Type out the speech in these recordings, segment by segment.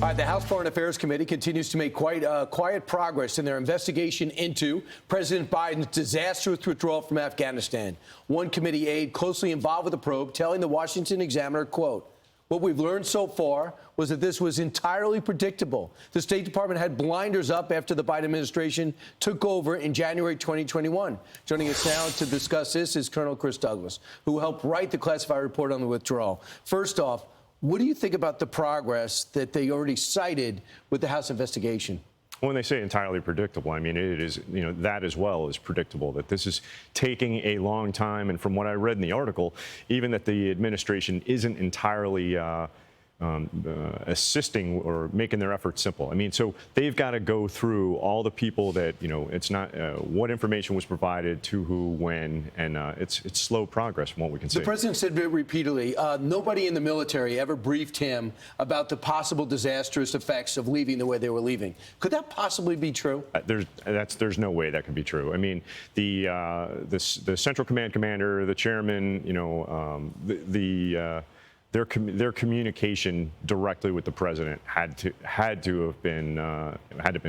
All right, the House Foreign Affairs Committee continues to make quite quiet progress in their investigation into President Biden's disastrous withdrawal from Afghanistan. One committee aide closely involved with the probe telling the Washington Examiner, quote, "What we've learned so far was that this was entirely predictable. The State Department had blinders up after the Biden administration took over in January 2021. Joining us now to discuss this is Colonel Chris Douglas, who helped write the classified report on the withdrawal. First off, what do you think about the progress that they already cited with the House investigation? When they say entirely predictable, I mean, it is, that as well is predictable, that this is taking a long time. And from what I read in the article, even that the administration isn't entirely assisting or making their efforts simple. I mean, so they've got to go through all the people that, it's not what information was provided to who, when, and it's slow progress from what we can see. The president said repeatedly, nobody in the military ever briefed him about the possible disastrous effects of leaving the way they were leaving. Could that possibly be true? There's no way that could be true. I mean, the Central Command commander, the chairman, their communication directly with the president had to have been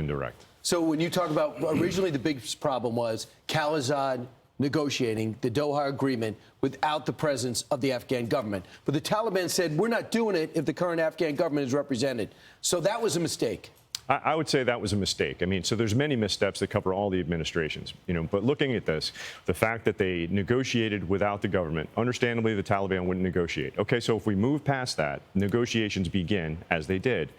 direct. So when you talk about originally the big problem was Khalilzad negotiating the Doha agreement without the presence of the Afghan government. But the Taliban said, we're not doing it if the current Afghan government is represented. So that was a mistake. I would say that was a mistake. I mean, so there's many missteps that cover all the administrations, but looking at this, the fact that they negotiated without the government, understandably, the Taliban wouldn't negotiate. Okay, so if we move past that, negotiations begin, as they did,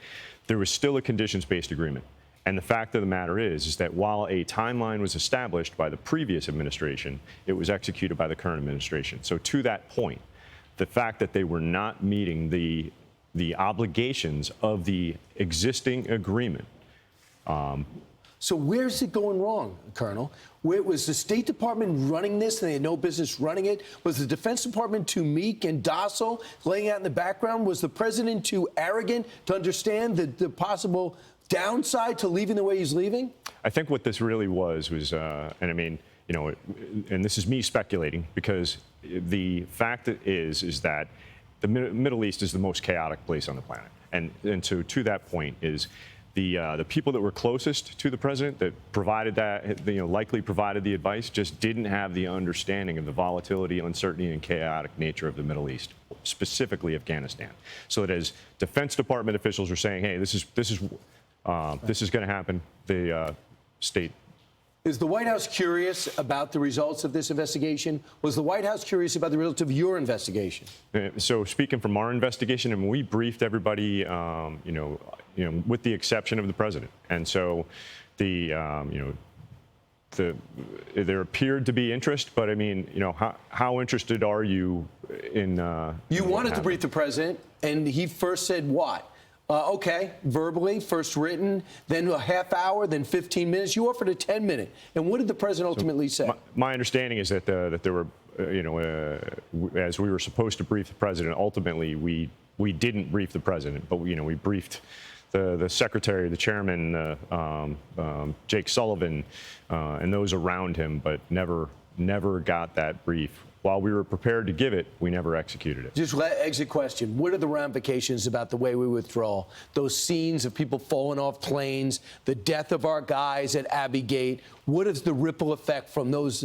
there was still a conditions-based agreement. And the fact of the matter is that while a timeline was established by the previous administration, it was executed by the current administration. So to that point, the fact that they were not meeting the obligations of the existing agreement. So where's it going wrong, Colonel? Where was the State Department running this and they had no business running it? Was the Defense Department too meek and docile, laying out in the background? Was the president too arrogant to understand the possible downside to leaving the way he's leaving? I think what this really was, and I mean, and this is me speculating, because the fact is that the Middle East is the most chaotic place on the planet. And so to that point is the people that were closest to the president that provided that, likely provided the advice, just didn't have the understanding of the volatility, uncertainty, and chaotic nature of the Middle East, specifically Afghanistan. So that as Defense Department officials are saying, hey, this is going to happen, the state. Is the White House curious about the results of this investigation? Was the White House curious about the results of your investigation? So speaking from our investigation, and we briefed everybody, with the exception of the president. And so there appeared to be interest, but I mean, how interested are you in? You wanted to brief the president, and he first said what? Okay, verbally, first written, then a half hour, then 15 minutes. You offered a 10-minute. And what did the president ultimately say? My understanding is that there were, as we were supposed to brief the president, ultimately we didn't brief the president, but we briefed the secretary, the chairman, Jake Sullivan, and those around him, but never got that brief. While we were prepared to give it, we never executed it. Just exit question. What are the ramifications about the way we withdraw? Those scenes of people falling off planes, the death of our guys at Abbey Gate. What is the ripple effect from those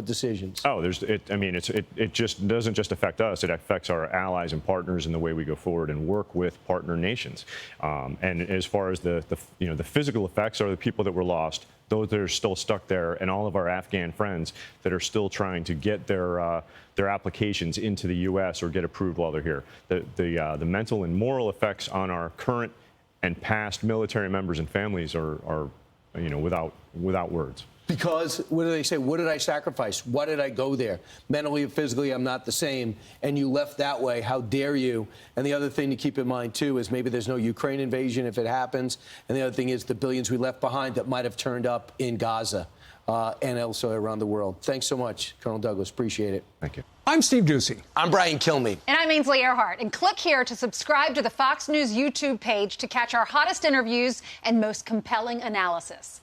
decisions? Oh, it just doesn't just affect us. It affects our allies and partners in the way we go forward and work with partner nations. And as far as the physical effects are the people that were lost, those that are still stuck there, and all of our Afghan friends that are still trying to get their applications into the U.S. or get approved while they're here. The mental and moral effects on our current and past military members and families are without words. Because, what do they say? What did I sacrifice? Why did I go there? Mentally and physically, I'm not the same. And you left that way. How dare you? And the other thing to keep in mind, too, is maybe there's no Ukraine invasion if it happens. And the other thing is the billions we left behind that might have turned up in Gaza and also around the world. Thanks so much, Colonel Douglas. Appreciate it. Thank you. I'm Steve Doocy. I'm Brian Kilmeade. And I'm Ainsley Earhart. And click here to subscribe to the Fox News YouTube page to catch our hottest interviews and most compelling analysis.